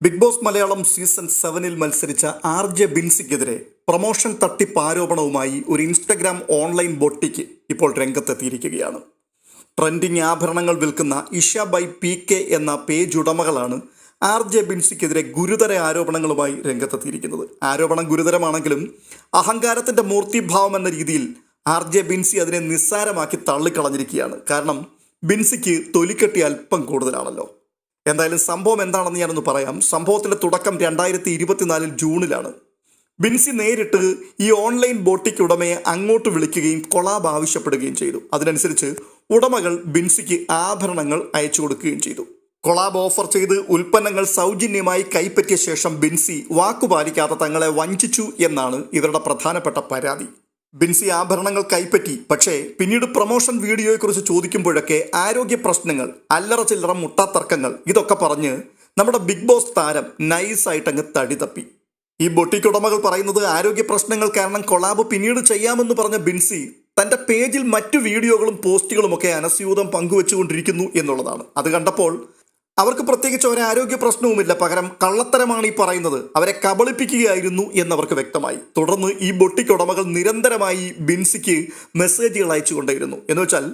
Big boss Malayalam season 7-ൽ മത്സരിച്ച ആർ.ജെ. ബിൻസിക്കെതിരെ promotion തട്ടിപ്പ് ആരോപണവുമായി ഒരു ഇൻസ്റ്റഗ്രാം ഓൺലൈൻ ബൊട്ടിക്ക് ഇപ്പോൾ രംഗത്തെത്തിയിരിക്കുകയാണ്. ട്രെൻഡിങ് ആഭരണങ്ങൾ വിൽക്കുന്ന ഇഷ ബൈ PK എന്ന പേജ് ഉടമകളാണ് ആർ.ജെ. ബിൻസിക്കെതിരെ ഗുരുതര ആരോപണങ്ങളുമായി രംഗത്തെത്തിയിരിക്കുന്നത്. ആരോപണം ഗുരുതരമാണെങ്കിലും അഹങ്കാരത്തിൻ്റെ മൂർത്തിഭാവം എന്ന രീതിയിൽ ആർ.ജെ. ബിൻസി അതിനെ നിസ്സാരമാക്കി തള്ളിക്കളഞ്ഞിരിക്കുകയാണ്. കാരണം ബിൻസിക്ക് തൊലിക്കെട്ടി അല്പം കൂടുതലാണല്ലോ. എന്തായാലും സംഭവം എന്താണെന്ന് ഞാനൊന്ന് പറയാം. സംഭവത്തിൻ്റെ തുടക്കം 2024 ജൂണിലാണ്. ബിൻസി നേരിട്ട് ഈ ഓൺലൈൻ ബോട്ടിക്ക് ഉടമയെ അങ്ങോട്ട് വിളിക്കുകയും കൊളാബ് ആവശ്യപ്പെടുകയും ചെയ്തു. അതിനനുസരിച്ച് ഉടമകൾ ബിൻസിക്ക് ആഭരണങ്ങൾ അയച്ചു കൊടുക്കുകയും ചെയ്തു. കൊളാബ് ഓഫർ ചെയ്ത് ഉൽപ്പന്നങ്ങൾ സൗജന്യമായി കൈപ്പറ്റിയ ശേഷം ബിൻസി വാക്കുപാലിക്കാതെ തങ്ങളെ വഞ്ചിച്ചു എന്നാണ് ഇവരുടെ പ്രധാനപ്പെട്ട പരാതി. ബിൻസി ആഭരണങ്ങൾ കൈപ്പറ്റി, പക്ഷേ പിന്നീട് പ്രൊമോഷൻ വീഡിയോയെക്കുറിച്ച് ചോദിക്കുമ്പോഴൊക്കെ ആരോഗ്യ പ്രശ്നങ്ങൾ, അല്ലറ ചില്ലറ മുട്ടാത്തർക്കങ്ങൾ ഇതൊക്കെ പറഞ്ഞ് നമ്മുടെ ബിഗ് ബോസ് താരം നൈസായിട്ടങ്ങ് തടി തപ്പി. ഈ ബൊട്ടിക് ഉടമകൾ പറയുന്നത് ആരോഗ്യ പ്രശ്നങ്ങൾ കാരണം കൊളാബ് പിന്നീട് ചെയ്യാമെന്ന് പറഞ്ഞ ബിൻസി തൻ്റെ പേജിൽ മറ്റു വീഡിയോകളും പോസ്റ്റുകളുമൊക്കെ അനസ്യൂതം പങ്കുവെച്ചുകൊണ്ടിരിക്കുന്നു എന്നുള്ളതാണ്. അത് കണ്ടപ്പോൾ അവർക്ക് പ്രത്യേകിച്ച് ഒരു ആരോഗ്യ പ്രശ്നവുമില്ല, പകരം കള്ളത്തരമാണ് ഈ പറയുന്നത്, അവരെ കബളിപ്പിക്കുകയായിരുന്നു എന്നവർക്ക് വ്യക്തമായി. തുടർന്ന് ഈ ബൊട്ടിക് ഉടമകൾ നിരന്തരമായി ബിൻസിക്ക് മെസ്സേജുകൾ അയച്ചുകൊണ്ടേയിരുന്നു. എന്ന് വെച്ചാൽ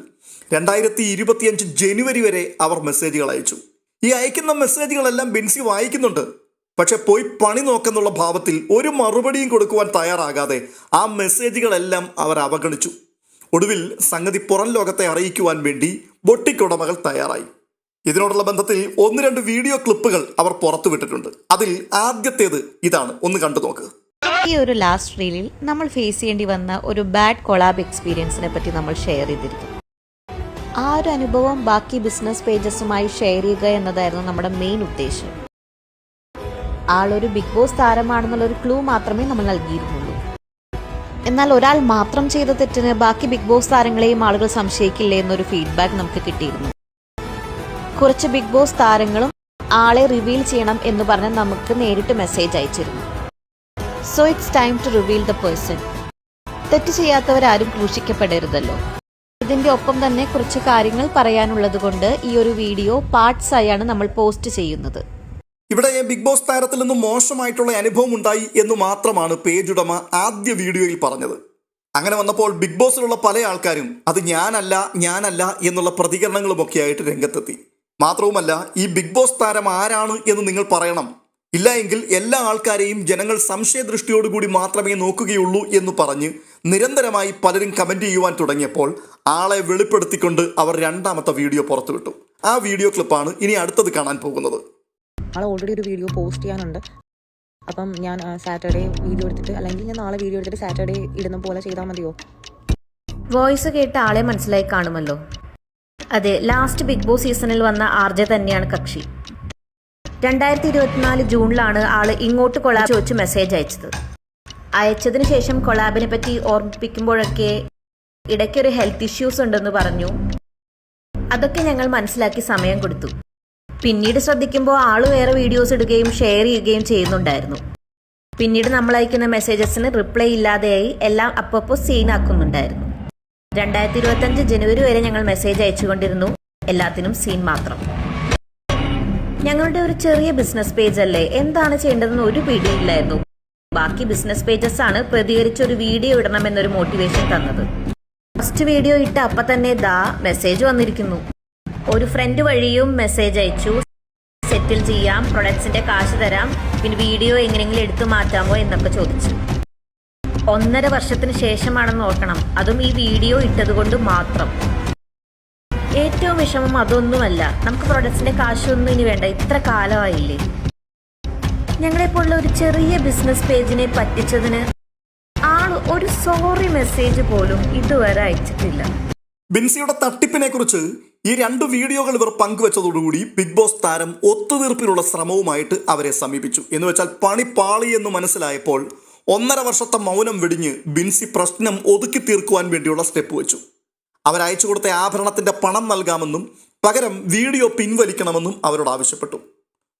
2025 ജനുവരി വരെ അവർ മെസ്സേജുകൾ അയച്ചു. ഈ അയക്കുന്ന മെസ്സേജുകളെല്ലാം ബിൻസി വായിക്കുന്നുണ്ട്. പക്ഷെ പോയി പണി നോക്കെന്നുള്ള ഭാവത്തിൽ ഒരു മറുപടിയും കൊടുക്കുവാൻ തയ്യാറാകാതെ ആ മെസ്സേജുകളെല്ലാം അവർ അവഗണിച്ചു. ഒടുവിൽ സംഗതി പുറം ലോകത്തെ അറിയിക്കുവാൻ വേണ്ടി ബൊട്ടിക് ഉടമകൾ തയ്യാറായി. ഇതിനോടുള്ള ബന്ധത്തിൽ 1-2 വീഡിയോ ക്ലിപ്പുകൾ അവർ പുറത്തുവിട്ടിട്ടുണ്ട്. അതിൽ ആദ്യത്തേത് ഇതാണ്, ഒന്ന് കണ്ടു നോക്ക്. ഈ ഒരു ലാസ്റ്റ് റീലിൽ നമ്മൾ ഫേസ് ചെയ്യേണ്ടി വന്ന ഒരു ബാഡ് കൊളാബ് എക്സ്പീരിയൻസിനെ പറ്റി നമ്മൾ ഷെയർ ചെയ്തിരിക്കും. ആ ഒരു അനുഭവം ബാക്കി ബിസിനസ് പേജസുമായി ഷെയർ ചെയ്യുക എന്നതായിരുന്നു നമ്മുടെ മെയിൻ ഉദ്ദേശം. ആളൊരു ബിഗ് ബോസ് താരമാണെന്നുള്ളൊരു ക്ലൂ മാത്രമേ നമ്മൾ നൽകിയിരുന്നുള്ളൂ. എന്നാൽ ഒരാൾ മാത്രം ചെയ്ത തെറ്റിന് ബാക്കി ബിഗ് ബോസ് താരങ്ങളെയും ആളുകൾ സംശയിക്കില്ലേ എന്നൊരു ഫീഡ്ബാക്ക് നമുക്ക് കിട്ടിയിരുന്നു. കുറച്ച് ബിഗ് ബോസ് താരങ്ങളും ആളെ റിവീൽ ചെയ്യണം എന്ന് പറഞ്ഞ് നമുക്ക് നേരിട്ട് മെസ്സേജ് അയച്ചിരുന്നു. So it's time to reveal the person. തെറ്റ് ചെയ്യാത്തവരാരും ക്രൂശിക്കപ്പെടരുതല്ലോ. ഇതിൻ്റെ ഒപ്പം തന്നെ കുറച്ച് കാര്യങ്ങൾ പറയാനുള്ളത് കൊണ്ട് ഈ ഒരു വീഡിയോ പാർട്സ് ആയാണ് നമ്മൾ പോസ്റ്റ് ചെയ്യുന്നത്. ഇവിടെ ബിഗ് ബോസ് താരത്തിൽ നിന്നും മോശമായിട്ടുള്ള അനുഭവം ഉണ്ടായി എന്ന് മാത്രമാണ് പേജ് ഉടമ ആദ്യ വീഡിയോയിൽ പറഞ്ഞത്. അങ്ങനെ വന്നപ്പോൾ ബിഗ് ബോസിലുള്ള പല ആൾക്കാരും അത് ഞാനല്ല എന്നുള്ള പ്രതികരണങ്ങളുമൊക്കെ ആയിട്ട് രംഗത്തെത്തി. മാത്രവുമല്ല, ഈ ബിഗ് ബോസ് താരം ആരാണ് എന്ന് നിങ്ങൾ പറയണം, ഇല്ല എങ്കിൽ എല്ലാ ആൾക്കാരെയും ജനങ്ങൾ സംശയദൃഷ്ടിയോടുകൂടി മാത്രമേ നോക്കുകയുള്ളൂ എന്ന് പറഞ്ഞ് നിരന്തരമായി പലരും കമന്റ് ചെയ്യുവാൻ തുടങ്ങിയപ്പോൾ ആളെ വെളിപ്പെടുത്തിക്കൊണ്ട് അവർ രണ്ടാമത്തെ വീഡിയോ പുറത്തുവിട്ടു. ആ വീഡിയോ ക്ലിപ്പാണ് ഇനി അടുത്തത് കാണാൻ പോകുന്നത്. നാളെ ഓൾറെഡി ഒരു വീഡിയോ പോസ്റ്റ് ചെയ്യാനുണ്ട്. അപ്പം ഞാൻ സാറ്റർഡേ വീഡിയോ എടുത്തിട്ട്, അല്ലെങ്കിൽ ഞാൻ നാളെ വീഡിയോ എടുത്തിട്ട് സാറ്റർഡേ ഇടുന്ന പോലെ ചെയ്താൽ മതിയോ? വോയിസ് കേട്ട് ആളെ മനസ്സിലായി കാണുമല്ലോ. അതെ, ലാസ്റ്റ് ബിഗ് ബോസ് സീസണിൽ വന്ന ആർ.ജെ. തന്നെയാണ് കക്ഷി. 2024 ജൂണിലാണ് ആള് ഇങ്ങോട്ട് കൊളാബ് ചോദിച്ച് മെസ്സേജ് അയച്ചത്. അയച്ചതിന് ശേഷം കൊളാബിനെ പറ്റി ഓർമ്മിപ്പിക്കുമ്പോഴൊക്കെ ഇടയ്ക്കൊരു ഹെൽത്ത് ഇഷ്യൂസ് ഉണ്ടെന്ന് പറഞ്ഞു. അതൊക്കെ ഞങ്ങൾ മനസ്സിലാക്കി സമയം കൊടുത്തു. പിന്നീട് ശ്രദ്ധിക്കുമ്പോൾ ആള് വേറെ വീഡിയോസ് ഇടുകയും ഷെയർ ചെയ്യുകയും ചെയ്യുന്നുണ്ടായിരുന്നു. പിന്നീട് നമ്മൾ അയക്കുന്ന മെസ്സേജസിന് റിപ്ലൈ ഇല്ലാതെയായി എല്ലാം അപ്പോൾ സീനാക്കുന്നുണ്ടായിരുന്നു. 2025 ജനുവരി വരെ ഞങ്ങൾ മെസ്സേജ് അയച്ചുകൊണ്ടിരുന്നു. എല്ലാത്തിനും സീൻ മാത്രം. ഞങ്ങളുടെ ഒരു ചെറിയ ബിസിനസ് പേജ് അല്ലേ, എന്താണ് ചെയ്യേണ്ടതെന്ന് ഒരു പിടിയില്ലായിരുന്നു. ബാക്കി ബിസിനസ് പേജസ് ആണ് പ്രതികരിച്ച് ഒരു വീഡിയോ ഇടണമെന്നൊരു മോട്ടിവേഷൻ തന്നത്. ഫസ്റ്റ് വീഡിയോ ഇട്ട് അപ്പം തന്നെ മെസ്സേജ് വന്നിരിക്കുന്നു. ഒരു ഫ്രണ്ട് വഴിയും മെസ്സേജ് അയച്ചു. സെറ്റിൽ ചെയ്യാം, പ്രൊഡക്ട്സിന്റെ കാശ് തരാം, പിന്നെ വീഡിയോ എങ്ങനെയെങ്കിലും എടുത്തു മാറ്റാമോ എന്നൊക്കെ ചോദിച്ചു. 1.5 വർഷത്തിന് ശേഷമാണെന്ന് ഓർക്കണം, അതും ഈ വീഡിയോ ഇട്ടത് കൊണ്ട് മാത്രം. ഏറ്റവും വിഷമം അതൊന്നുമല്ല, നമുക്ക് പ്രൊഡക്ട്സിന്റെ കാശൊന്നും ഇനി വേണ്ട, ഇത്ര കാലമായില്ലേ. ഞങ്ങളെപ്പോലുള്ള ഒരു ചെറിയ ബിസിനസ് പേജിനെ പറ്റിച്ചതിന് ആള് ഒരു സോറി മെസ്സേജ് പോലും ഇതുവരെ അയച്ചിട്ടില്ല. ബിൻസിയുടെ തട്ടിപ്പിനെ കുറിച്ച് ഈ 2 വീഡിയോകൾ ഇവർ പങ്കുവെച്ചതോടുകൂടി ബിഗ് ബോസ് താരം ഒത്തുതീർപ്പിനുള്ള ശ്രമവുമായിട്ട് അവരെ സമീപിച്ചു. എന്ന് വെച്ചാൽ പണി പാളി എന്ന് മനസ്സിലായപ്പോൾ 1.5 വർഷത്തെ മൗനം വെടിഞ്ഞ് ബിൻസി പ്രശ്നം ഒതുക്കി തീർക്കുവാൻ വേണ്ടിയുള്ള സ്റ്റെപ്പ് വെച്ചു. അവരയച്ചു കൊടുത്ത ആഭരണത്തിന്റെ പണം നൽകാമെന്നും പകരം വീഡിയോ പിൻവലിക്കണമെന്നും അവരോട് ആവശ്യപ്പെട്ടു.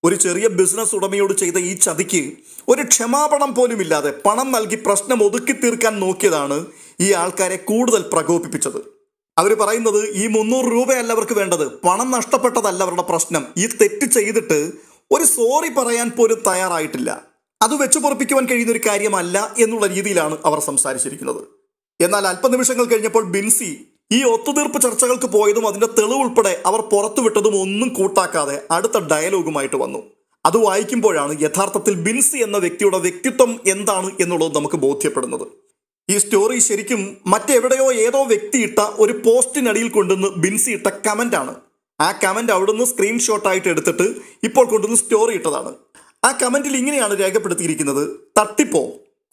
ഒരു ചെറിയ ബിസിനസ് ഉടമയോട് ചെയ്ത ഈ ചതിക്ക് ഒരു ക്ഷമാപണം പോലും ഇല്ലാതെ പണം നൽകി പ്രശ്നം ഒതുക്കി തീർക്കാൻ നോക്കിയതാണ് ഈ ആൾക്കാരെ കൂടുതൽ പ്രകോപിപ്പിച്ചത്. അവർ പറയുന്നത് ഈ 300 രൂപയല്ല അവർക്ക് വേണ്ടത്, പണം നഷ്ടപ്പെട്ടതല്ല അവരുടെ പ്രശ്നം. ഈ തെറ്റ് ചെയ്തിട്ട് ഒരു സോറി പറയാൻ പോലും തയ്യാറായിട്ടില്ല. അത് വെച്ചു പൊറപ്പിക്കുവാൻ കഴിയുന്ന ഒരു കാര്യമല്ല എന്നുള്ള രീതിയിലാണ് അവർ സംസാരിച്ചിരിക്കുന്നത്. എന്നാൽ അല്പനിമിഷങ്ങൾ കഴിഞ്ഞപ്പോൾ ബിൻസി ഈ ഒത്തുതീർപ്പ് ചർച്ചകൾക്ക് പോയതും അതിന്റെ തെളിവുൾപ്പെടെ അവർ പുറത്തുവിട്ടതും ഒന്നും കൂട്ടാക്കാതെ അടുത്ത ഡയലോഗുമായിട്ട് വന്നു. അത് വായിക്കുമ്പോഴാണ് യഥാർത്ഥത്തിൽ ബിൻസി എന്ന വ്യക്തിയുടെ വ്യക്തിത്വം എന്താണ് എന്നുള്ളത് നമുക്ക് ബോധ്യപ്പെടുന്നത്. ഈ സ്റ്റോറി ശരിക്കും മറ്റെവിടെയോ ഏതോ വ്യക്തി ഇട്ട ഒരു പോസ്റ്റിനടിയിൽ കൊണ്ടുവന്ന് ബിൻസി ഇട്ട കമൻ്റാണ്. ആ കമൻ്റ് അവിടുന്ന് സ്ക്രീൻഷോട്ടായിട്ട് എടുത്തിട്ട് ഇപ്പോൾ കൊണ്ടുവന്ന് സ്റ്റോറി ഇട്ടതാണ്. ആ കമൻറ്റിൽ ഇങ്ങനെയാണ് രേഖപ്പെടുത്തിയിരിക്കുന്നത്: തട്ടിപ്പോ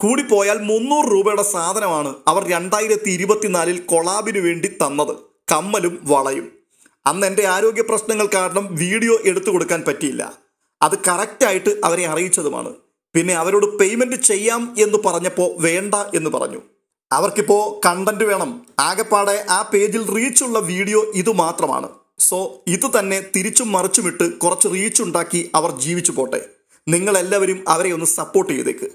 കൂടിപ്പോയാൽ 300 രൂപയുടെ സാധനമാണ് അവർ 2024 കൊളാബിന് വേണ്ടി തന്നത്, കമ്മലും വളയും. അന്ന് എൻ്റെ ആരോഗ്യ പ്രശ്നങ്ങൾ കാരണം വീഡിയോ എടുത്തു കൊടുക്കാൻ പറ്റിയില്ല. അത് കറക്റ്റായിട്ട് അവരെ അറിയിച്ചതുമാണ്. പിന്നെ അവരോട് പേയ്മെൻറ്റ് ചെയ്യാം എന്ന് പറഞ്ഞപ്പോൾ വേണ്ട എന്ന് പറഞ്ഞു. അവർക്കിപ്പോൾ കണ്ടന്റ് വേണം. ആകെപ്പാടെ ആ പേജിൽ റീച്ചുള്ള വീഡിയോ ഇത് മാത്രമാണ്. സോ ഇത് തന്നെ തിരിച്ചും മറിച്ചുമിട്ട് കുറച്ച് റീച്ച് ഉണ്ടാക്കി അവർ ജീവിച്ചു പോട്ടെ. നിങ്ങളെല്ലാവരും അവരെ ഒന്ന് സപ്പോർട്ട് ചെയ്തേക്ക്.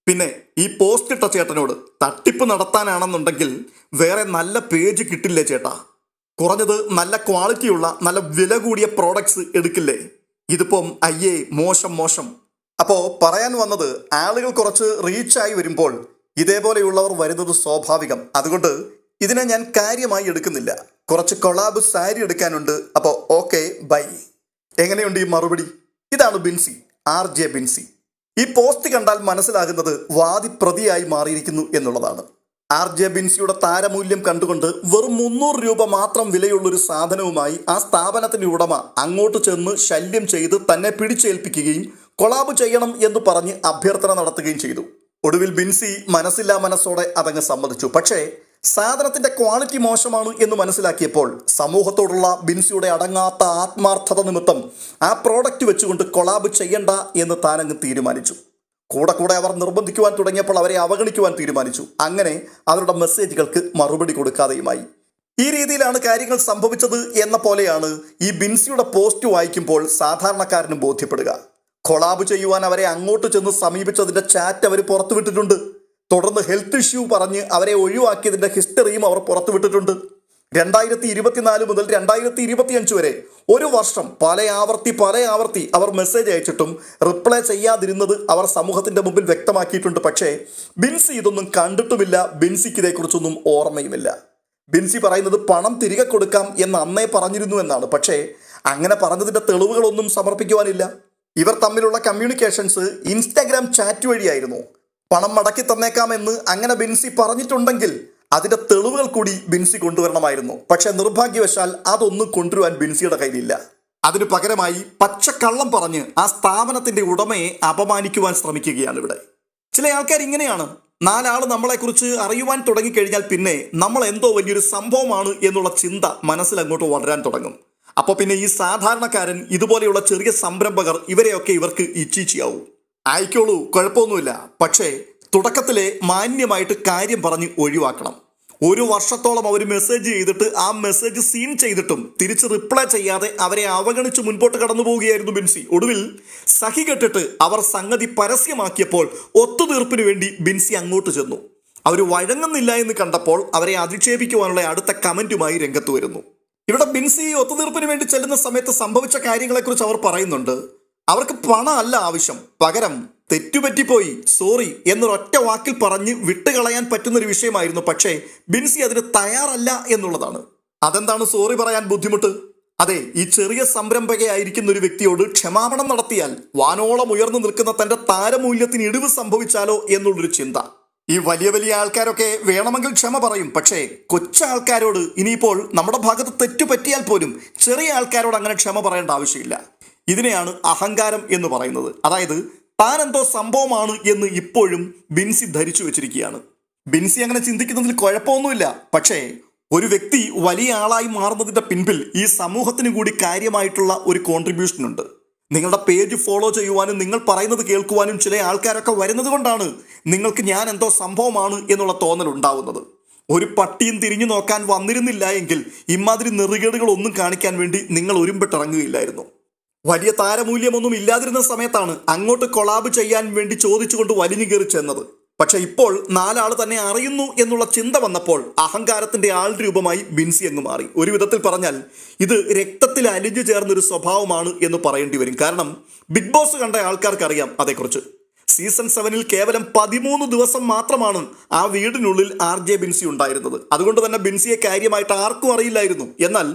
പിന്നെ ഈ പോസ്റ്റ് ഇട്ട ചേട്ടനോട് തട്ടിപ്പ് നടത്താനാണെന്നുണ്ടെങ്കിൽ വേറെ നല്ല പേജ് കിട്ടില്ലേ ചേട്ടാ? കുറഞ്ഞത് നല്ല ക്വാളിറ്റിയുള്ള നല്ല വില കൂടിയ പ്രോഡക്ട്സ് എടുക്കില്ലേ? ഇതിപ്പം അയ്യേ മോശം. അപ്പോൾ പറയാൻ വന്നത്, ആളുകൾ കുറച്ച് റീച്ചായി വരുമ്പോൾ ഇതേപോലെയുള്ളവർ വരുന്നത് സ്വാഭാവികം. അതുകൊണ്ട് ഇതിനെ ഞാൻ കാര്യമായി എടുക്കുന്നില്ല. കുറച്ച് കൊളാബ് സാരി എടുക്കാനുണ്ട്. അപ്പോൾ ഓക്കെ ബൈ. എങ്ങനെയുണ്ട് ഈ മറുപടി? ഇതാണ് ബിൻസി, RJ ബിൻസി. ഈ പോസ്റ്റ് കണ്ടാൽ മനസ്സിലാകുന്നത് വാദി പ്രതിയായി മാറിയിരിക്കുന്നു എന്നുള്ളതാണ്. RJ ബിൻസിയുടെ താരമൂല്യം കണ്ടുകൊണ്ട് വെറും 300 രൂപ മാത്രം വിലയുള്ളൊരു സാധനവുമായി ആ സ്ഥാപനത്തിന്റെ ഉടമ അങ്ങോട്ട് ചെന്ന് ശല്യം ചെയ്ത് തന്നെ പിടിച്ചേൽപ്പിക്കുകയും കൊളാബ് ചെയ്യണം എന്ന് പറഞ്ഞ് അഭ്യർത്ഥന നടത്തുകയും ചെയ്തു. ഒടുവിൽ ബിൻസി മനസ്സില്ലാ മനസ്സോടെ അതങ്ങ് സമ്മതിച്ചു. പക്ഷേ സാധനത്തിന്റെ ക്വാളിറ്റി മോശമാണ് എന്ന് മനസ്സിലാക്കിയപ്പോൾ സമൂഹത്തോടുള്ള ബിൻസിയുടെ അടങ്ങാത്ത ആത്മാർത്ഥത നിമിത്തം ആ പ്രോഡക്റ്റ് വെച്ചുകൊണ്ട് കൊളാബ് ചെയ്യണ്ട എന്ന് താനങ്ങ് തീരുമാനിച്ചു. കൂടെ അവർ നിർബന്ധിക്കുവാൻ തുടങ്ങിയപ്പോൾ അവരെ അവഗണിക്കുവാൻ തീരുമാനിച്ചു. അങ്ങനെ അവരുടെ മെസ്സേജുകൾക്ക് മറുപടി കൊടുക്കാതെയുമായി. ഈ രീതിയിലാണ് കാര്യങ്ങൾ സംഭവിച്ചത് എന്ന പോലെയാണ് ഈ ബിൻസിയുടെ പോസ്റ്റ് വായിക്കുമ്പോൾ സാധാരണക്കാരനും ബോധ്യപ്പെടുക. കൊളാബ് ചെയ്യുവാൻ അവരെ അങ്ങോട്ട് ചെന്ന് സമീപിച്ചതിന്റെ ചാറ്റ് അവർ പുറത്തുവിട്ടിട്ടുണ്ട്. തുടർന്ന് ഹെൽത്ത് ഇഷ്യൂ പറഞ്ഞ് അവരെ ഒഴിവാക്കിയതിന്റെ ഹിസ്റ്ററിയും അവർ പുറത്തുവിട്ടിട്ടുണ്ട്. 2024 മുതൽ 2025 വരെ ഒരു വർഷം പല ആവർത്തി അവർ മെസ്സേജ് അയച്ചിട്ടും റിപ്ലൈ ചെയ്യാതിരുന്നത് അവർ സമൂഹത്തിന്റെ മുമ്പിൽ വ്യക്തമാക്കിയിട്ടുണ്ട്. പക്ഷേ ബിൻസി ഇതൊന്നും കണ്ടിട്ടുമില്ല. ബിൻസിക്ക് ഇതേക്കുറിച്ചൊന്നും ഓർമ്മയുമില്ല. ബിൻസി പറയുന്നത് പണം തിരികെ കൊടുക്കാം എന്ന് അന്നേ പറഞ്ഞിരുന്നു എന്നാണ്. പക്ഷേ അങ്ങനെ പറഞ്ഞതിന്റെ തെളിവുകളൊന്നും സമർപ്പിക്കുവാനില്ല. ഇവർ തമ്മിലുള്ള കമ്മ്യൂണിക്കേഷൻസ് ഇൻസ്റ്റാഗ്രാം ചാറ്റ് വഴിയായിരുന്നു. പണം മടക്കി തന്നേക്കാമെന്ന് അങ്ങനെ ബിൻസി പറഞ്ഞിട്ടുണ്ടെങ്കിൽ അതിന്റെ തെളിവുകൾ കൂടി ബിൻസി കൊണ്ടുവരണമായിരുന്നു. പക്ഷെ നിർഭാഗ്യവശാൽ അതൊന്നും കൊണ്ടുവരാൻ ബിൻസിയുടെ കയ്യിലില്ല. അതിനു പകരമായി പച്ചക്കള്ളം പറഞ്ഞ് ആ സ്ഥാപനത്തിന്റെ ഉടമയെ അപമാനിക്കുവാൻ ശ്രമിക്കുകയാണ് ഇവിടെ. ചില ആൾക്കാർ ഇങ്ങനെയാണ്. 4 ആൾ നമ്മളെക്കുറിച്ച് അറിയുവാൻ തുടങ്ങിക്കഴിഞ്ഞാൽ പിന്നെ നമ്മൾ എന്തോ വലിയൊരു സംഭവമാണ് എന്നുള്ള ചിന്ത മനസ്സിൽ അങ്ങോട്ട് വളരാൻ തുടങ്ങും. അപ്പോൾ പിന്നെ ഈ സാധാരണക്കാരൻ, ഇതുപോലെയുള്ള ചെറിയ സംരംഭകർ, ഇവരെയൊക്കെ ഇവർക്ക് ഇച്ചീച്ചിയാവും. ആയിക്കോളൂ, കുഴപ്പമൊന്നുമില്ല. പക്ഷേ തുടക്കത്തിലെ മാന്യമായിട്ട് കാര്യം പറഞ്ഞ് ഒഴിവാക്കണം. 1 വർഷത്തോളം അവർ മെസ്സേജ് ചെയ്തിട്ട് ആ മെസ്സേജ് സീൻ ചെയ്തിട്ടും തിരിച്ച് റിപ്ലൈ ചെയ്യാതെ അവരെ അവഗണിച്ച് മുൻപോട്ട് കടന്നു പോവുകയായിരുന്നു ബിൻസി. ഒടുവിൽ സഹി കെട്ടിട്ട് അവർ സംഗതി പരസ്യമാക്കിയപ്പോൾ ഒത്തുതീർപ്പിന് വേണ്ടി ബിൻസി അങ്ങോട്ട് ചെന്നു. അവർ വഴങ്ങുന്നില്ല എന്ന് കണ്ടപ്പോൾ അവരെ അധിക്ഷേപിക്കുവാനുള്ള അടുത്ത കമന്റുമായി രംഗത്ത് വരുന്നു. ഇവിടെ ബിൻസി ഒത്തുതീർപ്പിന് വേണ്ടി ചെല്ലുന്ന സമയത്ത് സംഭവിച്ച കാര്യങ്ങളെക്കുറിച്ച് അവർ പറയുന്നുണ്ട്. അവർക്ക് പണമല്ല ആവശ്യം, പകരം തെറ്റുപറ്റിപ്പോയി, സോറി എന്നൊരൊറ്റ വാക്കിൽ പറഞ്ഞ് വിട്ടുകളയാൻ പറ്റുന്നൊരു വിഷയമായിരുന്നു. പക്ഷേ ബിൻസി അതിന് തയ്യാറല്ല എന്നുള്ളതാണ്. അതെന്താണ് സോറി പറയാൻ ബുദ്ധിമുട്ട്? അതെ, ഈ ചെറിയ സംരംഭകയായിരിക്കുന്ന ഒരു വ്യക്തിയോട് ക്ഷമാപണം നടത്തിയാൽ വാനോളം ഉയർന്നു നിൽക്കുന്ന തന്റെ താരമൂല്യത്തിന് ഇടിവ് സംഭവിച്ചാലോ എന്നുള്ളൊരു ചിന്ത. ഈ വലിയ ആൾക്കാരൊക്കെ വേണമെങ്കിൽ ക്ഷമ പറയും. പക്ഷേ കൊച്ചാൾക്കാരോട്, ഇനിയിപ്പോൾ നമ്മുടെ ഭാഗത്ത് തെറ്റു പറ്റിയാൽ പോലും ചെറിയ ആൾക്കാരോട് അങ്ങനെ ക്ഷമ പറയേണ്ട ആവശ്യമില്ല. ഇതിനെയാണ് അഹങ്കാരം എന്ന് പറയുന്നത്. അതായത് താനെന്തോ സംഭവമാണ് എന്ന് ഇപ്പോഴും ബിൻസി ധരിച്ചു വെച്ചിരിക്കുകയാണ്. ബിൻസി അങ്ങനെ ചിന്തിക്കുന്നതിൽ കുഴപ്പമൊന്നുമില്ല. പക്ഷേ ഒരു വ്യക്തി വലിയ ആളായി മാറുന്നതിന്റെ പിൻപിൽ ഈ സമൂഹത്തിന് കൂടി കാര്യമായിട്ടുള്ള ഒരു കോൺട്രിബ്യൂഷൻ ഉണ്ട്. നിങ്ങളുടെ പേജ് ഫോളോ ചെയ്യുവാനും നിങ്ങൾ പറയുന്നത് കേൾക്കുവാനും ചില ആൾക്കാരൊക്കെ വരുന്നത് കൊണ്ടാണ് നിങ്ങൾക്ക് ഞാൻ എന്തോ സംഭവമാണ് എന്നുള്ള തോന്നൽ ഉണ്ടാവുന്നത്. ഒരു പട്ടിയും തിരിഞ്ഞു നോക്കാൻ വന്നിരുന്നില്ല എങ്കിൽ ഇമാതിരി നെറുകേടുകളൊന്നും കാണിക്കാൻ വേണ്ടി നിങ്ങൾ ഒരുമ്പിട്ടിറങ്ങുകയില്ലായിരുന്നു. വലിയ താരമൂല്യമൊന്നും ഇല്ലാതിരുന്ന സമയത്താണ് അങ്ങോട്ട് കൊളാബ് ചെയ്യാൻ വേണ്ടി ചോദിച്ചുകൊണ്ട് വലിഞ്ഞു കയറി ചെന്നത്. പക്ഷെ ഇപ്പോൾ 4 ആൾ തന്നെ അറിയുന്നു എന്നുള്ള ചിന്ത വന്നപ്പോൾ അഹങ്കാരത്തിന്റെ ആൾ രൂപമായി ബിൻസി അങ്ങ് മാറി. ഒരു വിധത്തിൽ പറഞ്ഞാൽ ഇത് രക്തത്തിൽ അലിഞ്ഞു ചേർന്നൊരു സ്വഭാവമാണ് എന്ന് പറയേണ്ടി വരും. കാരണം ബിഗ് ബോസ് കണ്ട ആൾക്കാർക്ക് അറിയാം അതേക്കുറിച്ച്. സീസൺ 7-ൽ കേവലം 13 ദിവസം മാത്രമാണ് ആ വീടിനുള്ളിൽ RJ ബിൻസി ഉണ്ടായിരുന്നത്. അതുകൊണ്ട് തന്നെ ബിൻസിയെ കാര്യമായിട്ട് ആർക്കും അറിയില്ലായിരുന്നു. എന്നാൽ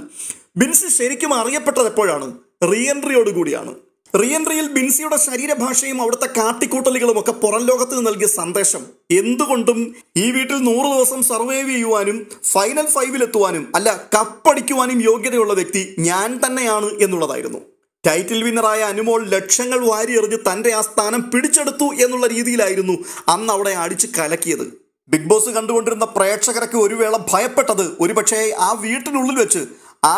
ബിൻസി ശരിക്കും അറിയപ്പെട്ടത് എപ്പോഴാണ്? റീ എൻട്രിയോടുകൂടിയാണ്. റീ എൻട്രിയിൽ ബിൻസിയുടെ ശരീരഭാഷയും അവിടുത്തെ കാട്ടിക്കൂട്ടലുകളും ഒക്കെ പുറം ലോകത്തിന് നൽകിയ സന്ദേശം എന്തുകൊണ്ടും ഈ വീട്ടിൽ 100 ദിവസം സർവൈവ് ചെയ്യുവാനും ഫൈനൽ 5-ൽ എത്തുവാനും അല്ല കപ്പടിക്കുവാനും യോഗ്യതയുള്ള വ്യക്തി ഞാൻ തന്നെയാണ് എന്നുള്ളതായിരുന്നു. ടൈറ്റിൽ വിന്നറായ അനുമോൾ ലക്ഷങ്ങൾ വാരിയെറിഞ്ഞ് തൻ്റെ ആ സ്ഥാനം പിടിച്ചെടുത്തു എന്നുള്ള രീതിയിലായിരുന്നു അന്ന് അവിടെ അടിച്ച് കലക്കിയത്. ബിഗ് ബോസ് കണ്ടുകൊണ്ടിരുന്ന പ്രേക്ഷകരൊക്കെ ഒരു വേള ഭയപ്പെട്ടത് ഒരുപക്ഷെ ആ വീട്ടിനുള്ളിൽ വെച്ച്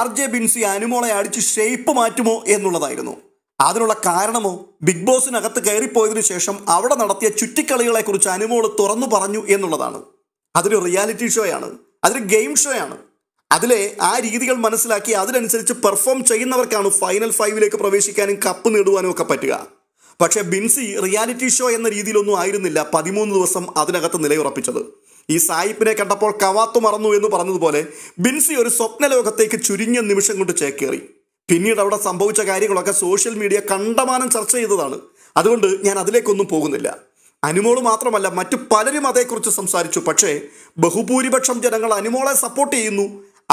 RJ ബിൻസി അനുമോളെ അടിച്ച് ഷേപ്പ് മാറ്റുമോ എന്നുള്ളതായിരുന്നു. അതിനുള്ള കാരണമോ ബിഗ് ബോസിനകത്ത് കയറിപ്പോയതിനു ശേഷം അവിടെ നടത്തിയ ചുറ്റിക്കളികളെക്കുറിച്ച് അനുമോൾ തുറന്നു പറഞ്ഞു എന്നുള്ളതാണ്. അതൊരു റിയാലിറ്റി ഷോയാണ്, അതൊരു ഗെയിം ഷോയാണ്. അതിലെ ആ രീതികൾ മനസ്സിലാക്കി അതിനനുസരിച്ച് പെർഫോം ചെയ്യുന്നവർക്കാണ് ഫൈനൽ 5-ലേക്ക് പ്രവേശിക്കാനും കപ്പ് നേടുവാനും ഒക്കെ പറ്റുക. പക്ഷേ ബിൻസി റിയാലിറ്റി ഷോ എന്ന രീതിയിലൊന്നും ആയിരുന്നില്ല 13 ദിവസം അതിനകത്ത് നിലയുറപ്പിച്ചത്. ഈ സായിപ്പിനെ കണ്ടപ്പോൾ കവാത്തു മറന്നു എന്ന് പറഞ്ഞതുപോലെ ബിൻസി ഒരു സ്വപ്നലോകത്തേക്ക് ചുരുങ്ങിയ നിമിഷം കൊണ്ട് ചേക്കേറി. പിന്നീട് അവിടെ സംഭവിച്ച കാര്യങ്ങളൊക്കെ സോഷ്യൽ മീഡിയ കണ്ടമാനം ചർച്ച ചെയ്തതാണ്. അതുകൊണ്ട് ഞാൻ അതിലേക്കൊന്നും പോകുന്നില്ല. അനുമോൾ മാത്രമല്ല മറ്റു പലരും അതേക്കുറിച്ച് സംസാരിച്ചു. പക്ഷേ ബഹുഭൂരിപക്ഷം ജനങ്ങൾ അനുമോളെ സപ്പോർട്ട് ചെയ്യുന്നു,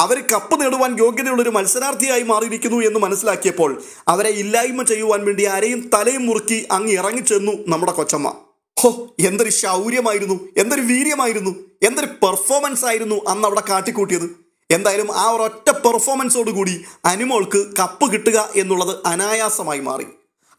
അവർ കപ്പ് നേടുവാൻ യോഗ്യതയുള്ളൊരു മത്സരാർത്ഥിയായി മാറിയിരിക്കുന്നു എന്ന് മനസ്സിലാക്കിയപ്പോൾ അവരെ ഇല്ലായ്മ ചെയ്യുവാൻ വേണ്ടി ആരെയും തലയും മുറുക്കി അങ്ങ് ഇറങ്ങിച്ചെന്നു നമ്മുടെ കൊച്ചമ്മ. ഹോ, എന്തൊരു ശൗര്യമായിരുന്നു, എന്തൊരു വീര്യമായിരുന്നു, എന്തൊരു പെർഫോമൻസ് ആയിരുന്നു അന്ന് അവിടെ കാട്ടിക്കൂട്ടിയത്. എന്തായാലും ആ ഒരൊറ്റ പെർഫോമൻസോടുകൂടി അനുമോൾക്ക് കപ്പ് കിട്ടുക എന്നുള്ളത് അനായാസമായി മാറി.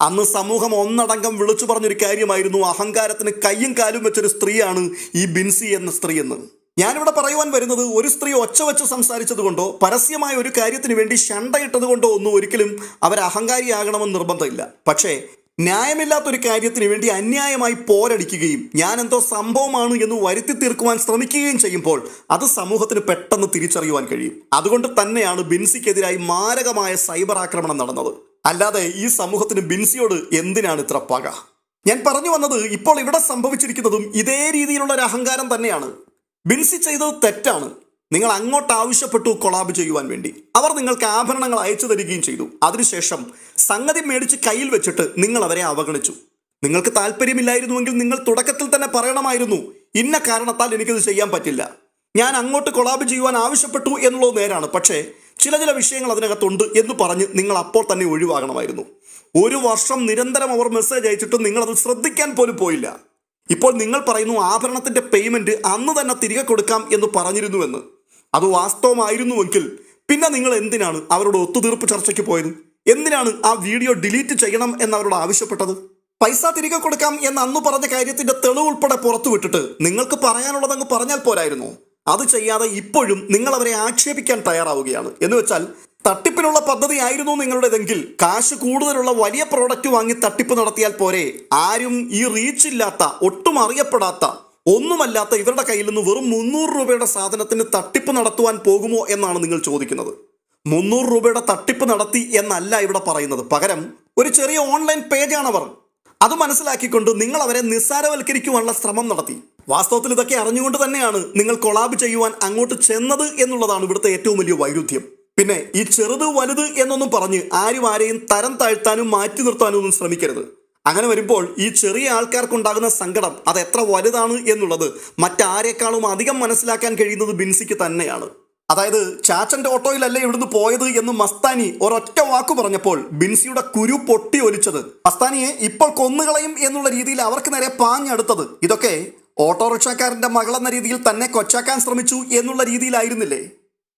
അന്ന് സമൂഹം ഒന്നടങ്കം വിളിച്ചു പറഞ്ഞൊരു കാര്യമായിരുന്നു, അഹങ്കാരത്തിന് കയ്യും കാലും വെച്ചൊരു സ്ത്രീയാണ് ഈ ബിൻസി എന്ന സ്ത്രീ എന്ന്. ഞാനിവിടെ പറയുവാൻ വരുന്നത് ഒരു സ്ത്രീ ഒച്ച വെച്ച് സംസാരിച്ചത് കൊണ്ടോ പരസ്യമായ ഒരു കാര്യത്തിന് വേണ്ടി ശണ്ടയിട്ടത് കൊണ്ടോ ഒന്നും ഒരിക്കലും അവർ അഹങ്കാരിയാകണമെന്ന് നിർബന്ധമില്ല. പക്ഷേ ന്യായമില്ലാത്തൊരു കാര്യത്തിന് വേണ്ടി അന്യായമായി പോരടിക്കുകയും ഞാൻ എന്തോ സംഭവമാണ് എന്ന് വരുത്തി തീർക്കുവാൻ ശ്രമിക്കുകയും ചെയ്യുമ്പോൾ അത് സമൂഹത്തിന് പെട്ടെന്ന് തിരിച്ചറിയുവാൻ കഴിയും. അതുകൊണ്ട് തന്നെയാണ് ബിൻസിക്കെതിരായി മാരകമായ സൈബർ ആക്രമണം നടന്നത്. അല്ലാതെ ഈ സമൂഹത്തിന് ബിൻസിയോട് എന്തിനാണ് ഇത്ര പക? ഞാൻ പറഞ്ഞു വന്നത് ഇപ്പോൾ ഇവിടെ സംഭവിച്ചിരിക്കുന്നതും ഇതേ രീതിയിലുള്ള ഒരു അഹങ്കാരം തന്നെയാണ്. ബിൻസി ചെയ്തത് തെറ്റാണ്. നിങ്ങൾ അങ്ങോട്ട് ആവശ്യപ്പെട്ടു കൊളാബ് ചെയ്യുവാൻ വേണ്ടി. അവർ നിങ്ങൾക്ക് ആഭരണങ്ങൾ അയച്ചു തരികയും ചെയ്തു. അതിനുശേഷം സംഗതി മേടിച്ച് കയ്യിൽ വെച്ചിട്ട് നിങ്ങൾ അവരെ അവഗണിച്ചു. നിങ്ങൾക്ക് താല്പര്യമില്ലായിരുന്നുവെങ്കിൽ നിങ്ങൾ തുടക്കത്തിൽ തന്നെ പറയണമായിരുന്നു, ഇന്ന കാരണത്താൽ എനിക്കത് ചെയ്യാൻ പറ്റില്ല, ഞാൻ അങ്ങോട്ട് കൊളാബ് ചെയ്യുവാൻ ആവശ്യപ്പെട്ടു എന്നുള്ളത് നേരാണ്, പക്ഷേ ചില വിഷയങ്ങൾ അതിനകത്തുണ്ട് എന്ന് പറഞ്ഞ് നിങ്ങൾ അപ്പോൾ തന്നെ ഒഴിവാകണമായിരുന്നു. 1 വർഷം നിരന്തരം അവർ മെസ്സേജ് അയച്ചിട്ട് നിങ്ങളത് ശ്രദ്ധിക്കാൻ പോലും പോയില്ല. ഇപ്പോൾ നിങ്ങൾ പറയുന്നു ആഭരണത്തിന്റെ പേയ്മെന്റ് അന്ന് തന്നെ തിരികെ കൊടുക്കാം എന്ന് പറഞ്ഞിരുന്നുവെന്ന്. അത് വാസ്തവമായിരുന്നുവെങ്കിൽ പിന്നെ നിങ്ങൾ എന്തിനാണ് അവരോട് ഒത്തുതീർപ്പ് ചർച്ചയ്ക്ക് പോയത്? എന്തിനാണ് ആ വീഡിയോ ഡിലീറ്റ് ചെയ്യണം എന്നവരോട് ആവശ്യപ്പെട്ടത്? പൈസ തിരികെ കൊടുക്കാം എന്ന് അന്ന് പറഞ്ഞ കാര്യത്തിന്റെ തെളിവ് ഉൾപ്പെടെ പുറത്തു വിട്ടിട്ട് നിങ്ങൾക്ക് പറയാനുള്ളതങ്ങ് പറഞ്ഞാൽ പോരായിരുന്നു? അത് ചെയ്യാതെ ഇപ്പോഴും നിങ്ങൾ അവരെ ആക്ഷേപിക്കാൻ തയ്യാറാവുകയാണ്. എന്ന് വെച്ചാൽ തട്ടിപ്പിനുള്ള പദ്ധതി ആയിരുന്നു നിങ്ങളുടേതെങ്കിൽ കാശ് കൂടുതലുള്ള വലിയ പ്രോഡക്റ്റ് വാങ്ങി തട്ടിപ്പ് നടത്തിയാൽ പോരെ? ആരും ഈ റീച്ച് ഇല്ലാത്ത, ഒട്ടും അറിയപ്പെടാത്ത, ഒന്നുമല്ലാത്ത ഇവരുടെ കയ്യിൽ നിന്ന് വെറും 300 രൂപയുടെ സാധനത്തിന് തട്ടിപ്പ് നടത്തുവാൻ പോകുമോ എന്നാണ് നിങ്ങൾ ചോദിക്കുന്നത്. 300 രൂപയുടെ തട്ടിപ്പ് നടത്തി എന്നല്ല ഇവിടെ പറയുന്നത്. പകരം ഒരു ചെറിയ ഓൺലൈൻ പേജാണവർ. അത് മനസ്സിലാക്കിക്കൊണ്ട് നിങ്ങൾ അവരെ നിസ്സാരവൽക്കരിക്കുവാനുള്ള ശ്രമം നടത്തി. വാസ്തവത്തിൽ ഇതൊക്കെ അറിഞ്ഞുകൊണ്ട് തന്നെയാണ് നിങ്ങൾ കൊളാബ് ചെയ്യുവാൻ അങ്ങോട്ട് ചെന്നത് എന്നുള്ളതാണ് ഇവിടുത്തെ ഏറ്റവും വലിയ വൈരുദ്ധ്യം. പിന്നെ ഈ ചെറുത് വലുത് എന്നൊന്നും പറഞ്ഞ് ആരും ആരെയും തരം താഴ്ത്താനും മാറ്റി നിർത്താനും ഒന്നും ശ്രമിക്കരുത്. അങ്ങനെ വരുമ്പോൾ ഈ ചെറിയ ആൾക്കാർക്കുണ്ടാകുന്ന സങ്കടം അത് എത്ര വലുതാണ് എന്നുള്ളത് മറ്റാരേക്കാളും അധികം മനസ്സിലാക്കാൻ കഴിയുന്നത് ബിൻസിക്ക് തന്നെയാണ്. അതായത് ചാച്ചന്റെ ഓട്ടോയിലല്ലേ ഇവിടുന്ന് പോയത് എന്ന് മസ്താനി ഒരൊറ്റ വാക്ക് പറഞ്ഞപ്പോൾ ബിൻസിയുടെ കുരു പൊട്ടി ഒലിച്ചത്, മസ്താനിയെ ഇപ്പോൾ കൊന്നുകളയും എന്നുള്ള രീതിയിൽ അവർക്ക് നേരെ പാഞ്ഞെടുത്തത്, ഇതൊക്കെ ഓട്ടോറിക്ഷക്കാരന്റെ മകളെന്ന രീതിയിൽ തന്നെ കൊച്ചാക്കാൻ ശ്രമിച്ചു എന്നുള്ള രീതിയിലായിരുന്നില്ലേ?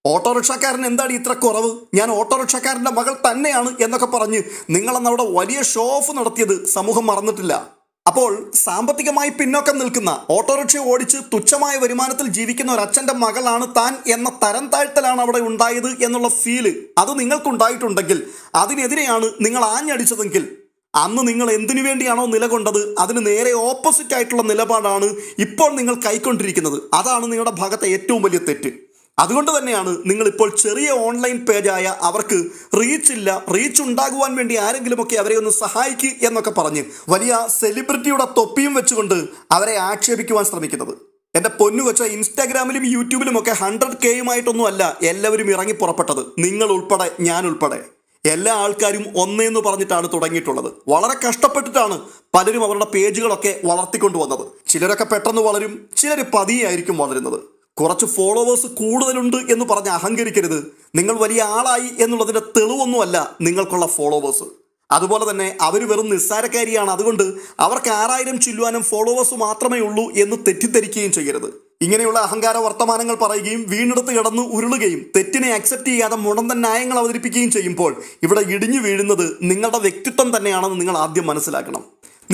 ഓട്ടോറിക്ഷക്കാരൻ എന്താണ് ഇത്ര കുറവ്, ഞാൻ ഓട്ടോറിക്ഷക്കാരൻ്റെ മകൾ തന്നെയാണ് എന്നൊക്കെ പറഞ്ഞ് നിങ്ങളന്നവിടെ വലിയ ഷോ ഓഫ് നടത്തിയത് സമൂഹം മറന്നിട്ടില്ല. അപ്പോൾ സാമ്പത്തികമായി പിന്നോക്കം നിൽക്കുന്ന, ഓട്ടോറിക്ഷ ഓടിച്ച് തുച്ഛമായ വരുമാനത്തിൽ ജീവിക്കുന്ന ഒരച്ഛൻ്റെ മകളാണ് താൻ എന്ന തരം താഴ്ത്തലാണ് അവിടെ ഉണ്ടായത് എന്നുള്ള ഫീല് അത് നിങ്ങൾക്കുണ്ടായിട്ടുണ്ടെങ്കിൽ, അതിനെതിരെയാണ് നിങ്ങൾ ആഞ്ഞടിച്ചതെങ്കിൽ, അന്ന് നിങ്ങൾ എന്തിനു വേണ്ടിയാണോ നിലകൊണ്ടത് അതിന് നേരെ ഓപ്പോസിറ്റ് ആയിട്ടുള്ള നിലപാടാണ് ഇപ്പോൾ നിങ്ങൾ കൈക്കൊണ്ടിരിക്കുന്നത്. അതാണ് നിങ്ങളുടെ ഭാഗത്തെ ഏറ്റവും വലിയ തെറ്റ്. അതുകൊണ്ട് തന്നെയാണ് നിങ്ങളിപ്പോൾ ചെറിയ ഓൺലൈൻ പേജായ അവർക്ക് റീച്ച് ഉണ്ടാകുവാൻ വേണ്ടി ആരെങ്കിലുമൊക്കെ അവരെ ഒന്ന് സഹായിക്കുക എന്നൊക്കെ പറഞ്ഞ് വലിയ സെലിബ്രിറ്റിയുടെ തൊപ്പിയും വെച്ചുകൊണ്ട് അവരെ ആക്ഷേപിക്കുവാൻ ശ്രമിക്കുന്നത്. എൻ്റെ പൊന്നു കൊച്ച, ഇൻസ്റ്റാഗ്രാമിലും യൂട്യൂബിലും ഒക്കെ 100K അല്ല എല്ലാവരും ഇറങ്ങി പുറപ്പെട്ടത്. നിങ്ങൾ ഉൾപ്പെടെ, ഞാൻ ഉൾപ്പെടെ എല്ലാ ആൾക്കാരും ഒന്നേന്ന് പറഞ്ഞിട്ടാണ് തുടങ്ങിയിട്ടുള്ളത്. വളരെ കഷ്ടപ്പെട്ടിട്ടാണ് പലരും അവരുടെ പേജുകളൊക്കെ വളർത്തിക്കൊണ്ടുവന്നത്. ചിലരൊക്കെ പെട്ടെന്ന് വളരും, ചിലർ പതിയായിരിക്കും വളരുന്നത്. കുറച്ച് ഫോളോവേഴ്സ് കൂടുതലുണ്ട് എന്ന് പറഞ്ഞ് അഹങ്കരിക്കരുത്. നിങ്ങൾ വലിയ ആളായി എന്നുള്ളതിൻ്റെ തെളിവൊന്നുമല്ല നിങ്ങൾക്കുള്ള ഫോളോവേഴ്സ്. അതുപോലെ തന്നെ അവർ വെറും നിസ്സാരക്കാരിയാണ്, അതുകൊണ്ട് അവർക്ക് 6000 ചില്ലുവാനും ഫോളോവേഴ്സ് മാത്രമേ ഉള്ളൂ എന്ന് തെറ്റിദ്ധരിക്കുകയും ചെയ്യരുത്. ഇങ്ങനെയുള്ള അഹങ്കാര വർത്തമാനങ്ങൾ പറയുകയും വീണ്ടെടുത്ത് കിടന്ന് ഉരുളുകയും തെറ്റിനെ അക്സെപ്റ്റ് ചെയ്യാതെ മുടന്തൻ ന്യായങ്ങൾ അവതരിപ്പിക്കുകയും ചെയ്യുമ്പോൾ ഇവിടെ ഇടിഞ്ഞു വീഴുന്നത് നിങ്ങളുടെ വ്യക്തിത്വം തന്നെയാണെന്ന് നിങ്ങൾ ആദ്യം മനസ്സിലാക്കണം.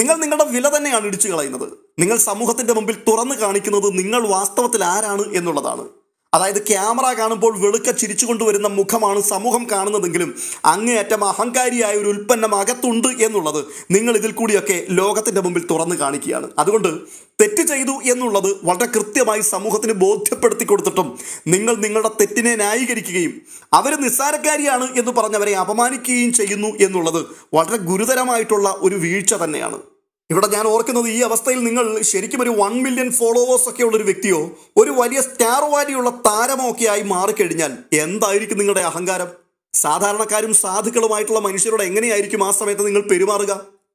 നിങ്ങൾ നിങ്ങളുടെ വില തന്നെയാണ് ഇടിച്ചു കളയുന്നത്. നിങ്ങൾ സമൂഹത്തിന്റെ മുമ്പിൽ തുറന്നു കാണിക്കുന്നത് നിങ്ങൾ വാസ്തവത്തിൽ ആരാണ് എന്നുള്ളതാണ്. അതായത് ക്യാമറ കാണുമ്പോൾ വെളുക്ക ചിരിച്ചുകൊണ്ടുവരുന്ന മുഖമാണ് സമൂഹം കാണുന്നതെങ്കിലും അങ്ങേയറ്റം അഹങ്കാരിയായ ഒരു ഉൽപ്പന്നം അകത്തുണ്ട് എന്നുള്ളത് നിങ്ങൾ ഇതിൽ കൂടിയൊക്കെ ലോകത്തിന്റെ മുമ്പിൽ തുറന്നു കാണിക്കുകയാണ്. അതുകൊണ്ട് തെറ്റ് ചെയ്തു എന്നുള്ളത് വളരെ കൃത്യമായി സമൂഹത്തിന് ബോധ്യപ്പെടുത്തി കൊടുത്തിട്ടും നിങ്ങൾ നിങ്ങളുടെ തെറ്റിനെ ന്യായീകരിക്കുകയും അവർ നിസ്സാരക്കാരിയാണ് എന്ന് പറഞ്ഞവരെ അപമാനിക്കുകയും ചെയ്യുന്നു എന്നുള്ളത് വളരെ ഗുരുതരമായിട്ടുള്ള ഒരു വീഴ്ച തന്നെയാണ്. ഇവിടെ ഞാൻ ഓർക്കുന്നത്, ഈ അവസ്ഥയിൽ നിങ്ങൾ ശരിക്കും ഒരു 1 മില്യൺ ഫോളോവേഴ്സ് ഒക്കെ ഉള്ളൊരു വ്യക്തിയോ ഒരു വലിയ സ്റ്റാർ വാല്യുള്ള താരമോ ഒക്കെ ആയി മാറിക്കഴിഞ്ഞാൽ എന്തായിരിക്കും നിങ്ങളുടെ അഹങ്കാരം? സാധാരണക്കാരും സാധുക്കളുമായിട്ടുള്ള മനുഷ്യരോട് എങ്ങനെയായിരിക്കും ആ സമയത്ത് നിങ്ങൾ പെരുമാറുക?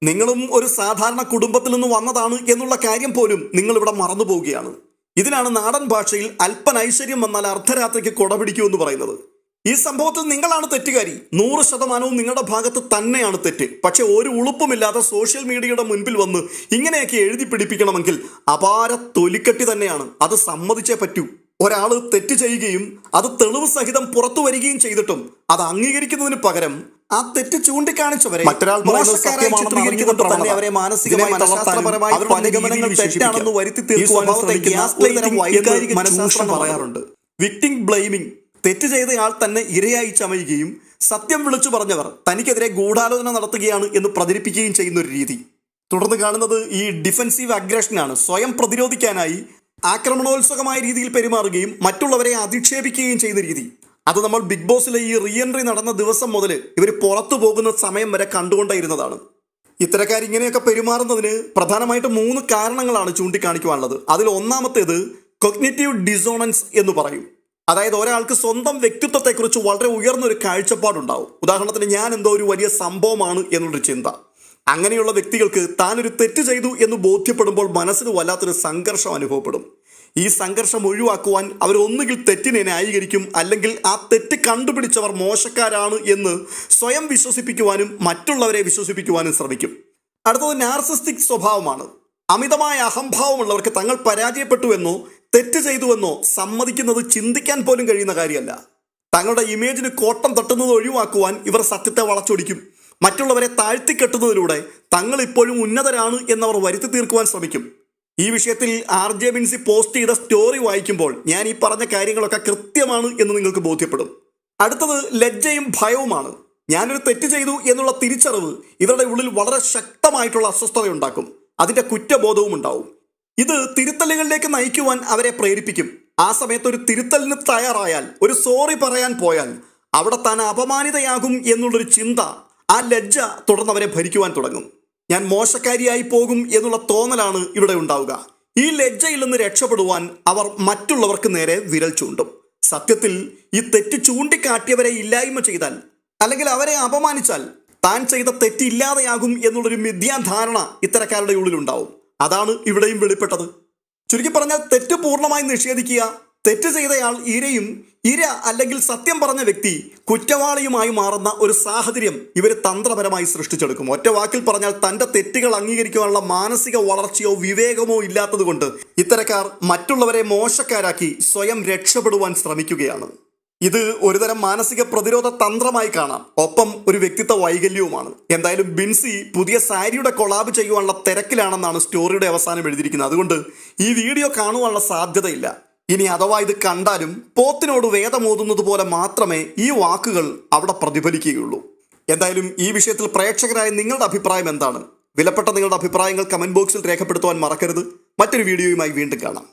നിങ്ങളും ഒരു സാധാരണ കുടുംബത്തിൽ നിന്ന് വന്നതാണ് എന്നുള്ള കാര്യം പോലും നിങ്ങൾ ഇവിടെ മറന്നു പോവുകയാണ്. ഇതിനാണ് നാടൻ ഭാഷയിൽ അല്പൻ ഐശ്വര്യം വന്നാൽ അർദ്ധരാത്രിക്ക് കൊട പിടിക്കൂ എന്ന് പറയുന്നത്. ഈ സംഭവത്തിൽ നിങ്ങളാണ് തെറ്റുകാരി. 100% നിങ്ങളുടെ ഭാഗത്ത് തന്നെയാണ് തെറ്റ്. പക്ഷെ ഒരു ഉളുപ്പുമില്ലാതെ സോഷ്യൽ മീഡിയയുടെ മുൻപിൽ വന്ന് ഇങ്ങനെയൊക്കെ എഴുതി പിടിപ്പിക്കണമെങ്കിൽ അപാര തൊലിക്കെട്ടി തന്നെയാണ്. അത് സമ്മതിച്ചേ പറ്റൂ. ഒരാൾ തെറ്റ് ചെയ്യുകയും അത് തെളിവ് സഹിതം പുറത്തു വരികയും ചെയ്തിട്ടും അത് അംഗീകരിക്കുന്നതിന് പകരം ആ തെറ്റ് ചൂണ്ടിക്കാണിച്ചവരെ മറ്റൊരാൾ അവരെ മാനസികമായി മനഃശാസ്ത്രപരമായി നിഗമനങ്ങൾ തെറ്റാണെന്ന് വരുത്തി തീർക്കുവാൻ മനഃശാസ്ത്രം പറയാറുണ്ട്. Victim blaming. തെറ്റ് ചെയ്തയാൾ തന്നെ ഇരയായി ചമയുകയും സത്യം വിളിച്ചു പറഞ്ഞവർ തനിക്കെതിരെ ഗൂഢാലോചന നടത്തുകയാണ് എന്ന് പ്രചരിപ്പിക്കുകയും ചെയ്യുന്ന ഒരു രീതി. തുടർന്ന് കാണുന്നത് ഈ ഡിഫെൻസീവ് അഗ്രഷനാണ്. സ്വയം പ്രതിരോധിക്കാനായി ആക്രമണോത്സുകമായ രീതിയിൽ പെരുമാറുകയും മറ്റുള്ളവരെ അധിക്ഷേപിക്കുകയും ചെയ്യുന്ന രീതി. അത് നമ്മൾ ബിഗ് ബോസിലെ ഈ റീ എൻട്രി നടന്ന ദിവസം മുതൽ ഇവർ പുറത്തു പോകുന്ന സമയം വരെ കണ്ടുകൊണ്ടേയിരുന്നതാണ്. ഇത്തരക്കാർ ഇങ്ങനെയൊക്കെ പെരുമാറുന്നതിന് പ്രധാനമായിട്ട് 3 കാരണങ്ങളാണ് ചൂണ്ടിക്കാണിക്കുവാനുള്ളത്. അതിൽ ഒന്നാമത്തേത് കൊഗ്നിറ്റീവ് ഡിസോണൻസ് എന്ന് പറയും. അതായത് ഒരാൾക്ക് സ്വന്തം വ്യക്തിത്വത്തെക്കുറിച്ച് വളരെ ഉയർന്നൊരു കാഴ്ചപ്പാടുണ്ടാവും. ഉദാഹരണത്തിന്, ഞാൻ എന്തോ ഒരു വലിയ സംഭവമാണ് എന്നുള്ളൊരു ചിന്ത. അങ്ങനെയുള്ള വ്യക്തികൾക്ക് താനൊരു തെറ്റ് ചെയ്തു എന്ന് ബോധ്യപ്പെടുമ്പോൾ മനസ്സിന് വല്ലാത്തൊരു സംഘർഷം അനുഭവപ്പെടും. ഈ സംഘർഷം ഒഴിവാക്കുവാൻ അവർ ഒന്നുകിൽ തെറ്റിനെ ന്യായീകരിക്കും, അല്ലെങ്കിൽ ആ തെറ്റ് കണ്ടുപിടിച്ചവർ മോശക്കാരാണ് എന്ന് സ്വയം വിശ്വസിപ്പിക്കുവാനും മറ്റുള്ളവരെ വിശ്വസിപ്പിക്കുവാനും ശ്രമിക്കും. അടുത്തത് നാർസിസ്റ്റിക് സ്വഭാവമാണ്. അമിതമായ അഹംഭാവമുള്ളവർക്ക് തങ്ങൾ പരാജയപ്പെട്ടു എന്നോ തെറ്റ് ചെയ്തുവെന്നോ സമ്മതിക്കുന്നത് ചിന്തിക്കാൻ പോലും കഴിയുന്ന കാര്യമല്ല. തങ്ങളുടെ ഇമേജിന് കോട്ടം തട്ടുന്നത് ഒഴിവാക്കുവാൻ ഇവർ സത്യത്തെ വളച്ചൊടിക്കും. മറ്റുള്ളവരെ താഴ്ത്തിക്കെട്ടുന്നതിലൂടെ തങ്ങൾ ഇപ്പോഴും ഉന്നതരാണ് എന്നവർ വരുത്തി തീർക്കുവാൻ ശ്രമിക്കും. ഈ വിഷയത്തിൽ RJ ബിൻസി പോസ്റ്റ് ചെയ്ത സ്റ്റോറി വായിക്കുമ്പോൾ ഞാൻ ഈ പറഞ്ഞ കാര്യങ്ങളൊക്കെ കൃത്യമാണ് എന്ന് നിങ്ങൾക്ക് ബോധ്യപ്പെടും. അടുത്തത് ലജ്ജയും ഭയവുമാണ്. ഞാനൊരു തെറ്റ് ചെയ്തു എന്നുള്ള തിരിച്ചറിവ് ഇവരുടെ ഉള്ളിൽ വളരെ ശക്തമായിട്ടുള്ള അസ്വസ്ഥതയുണ്ടാക്കും. അതിൻ്റെ കുറ്റബോധവും ഉണ്ടാവും. ഇത് തിരുത്തലുകളിലേക്ക് നയിക്കുവാൻ അവരെ പ്രേരിപ്പിക്കും. ആ സമയത്ത് ഒരു തിരുത്തലിന് തയ്യാറായാൽ, ഒരു സോറി പറയാൻ പോയാൽ അവിടെ താൻ അപമാനിതയാകും എന്നുള്ളൊരു ചിന്ത, ആ ലജ്ജ തുടർന്ന് അവരെ ഭരിക്കുവാൻ തുടങ്ങും. ഞാൻ മോശക്കാരിയായി പോകും എന്നുള്ള തോന്നലാണ് ഇവിടെ ഉണ്ടാവുക. ഈ ലജ്ജയിൽ നിന്ന് രക്ഷപ്പെടുവാൻ അവർ മറ്റുള്ളവർക്ക് നേരെ വിരൽ ചൂണ്ടും. സത്യത്തിൽ ഈ തെറ്റ് ചൂണ്ടിക്കാട്ടിയവരെ ഇല്ലായ്മ ചെയ്താൽ, അല്ലെങ്കിൽ അവരെ അപമാനിച്ചാൽ താൻ ചെയ്ത തെറ്റില്ലാതെയാകും എന്നുള്ളൊരു മിഥ്യാധാരണ ഇത്തരക്കാരുടെ ഉള്ളിലുണ്ടാവും. അതാണ് ഇവിടെയും വെളിപ്പെട്ടത്. ചുരുക്കി പറഞ്ഞാൽ, തെറ്റ് പൂർണ്ണമായി നിഷേധിക്കുക. തെറ്റ് ചെയ്തയാൾ ഇര അല്ലെങ്കിൽ സത്യം പറഞ്ഞ വ്യക്തി കുറ്റവാളിയുമായി മാറുന്ന ഒരു സാഹചര്യം ഇവർ തന്ത്രപരമായി സൃഷ്ടിച്ചെടുക്കും. ഒറ്റ വാക്കിൽ പറഞ്ഞാൽ, തൻ്റെ തെറ്റുകൾ അംഗീകരിക്കുവാനുള്ള മാനസിക വളർച്ചയോ വിവേകമോ ഇല്ലാത്തത് കൊണ്ട് ഇത്തരക്കാർ മറ്റുള്ളവരെ മോശക്കാരാക്കി സ്വയം രക്ഷപ്പെടുവാൻ ശ്രമിക്കുകയാണ്. ഇത് ഒരുതരം മാനസിക പ്രതിരോധ തന്ത്രമായി കാണാം, ഒപ്പം ഒരു വ്യക്തിത്വ വൈകല്യവുമാണ്. എന്തായാലും ബിൻസി പുതിയ സാരിയുടെ കൊളാബ് ചെയ്യുവാനുള്ള തിരക്കിലാണെന്നാണ് സ്റ്റോറിയുടെ അവസാനം എഴുതിയിരിക്കുന്നത്. അതുകൊണ്ട് ഈ വീഡിയോ കാണുവാനുള്ള സാധ്യതയില്ല. ഇനി അഥവാ ഇത് കണ്ടാലും പോത്തിനോട് വേദമോതുന്നത് പോലെ മാത്രമേ ഈ വാക്കുകൾ അവിടെ പ്രതിഫലിക്കുകയുള്ളൂ. എന്തായാലും ഈ വിഷയത്തിൽ പ്രേക്ഷകരായ നിങ്ങളുടെ അഭിപ്രായം എന്താണ്? വിലപ്പെട്ട നിങ്ങളുടെ അഭിപ്രായങ്ങൾ കമന്റ് ബോക്സിൽ രേഖപ്പെടുത്തുവാൻ മറക്കരുത്. മറ്റൊരു വീഡിയോയുമായി വീണ്ടും കാണാം.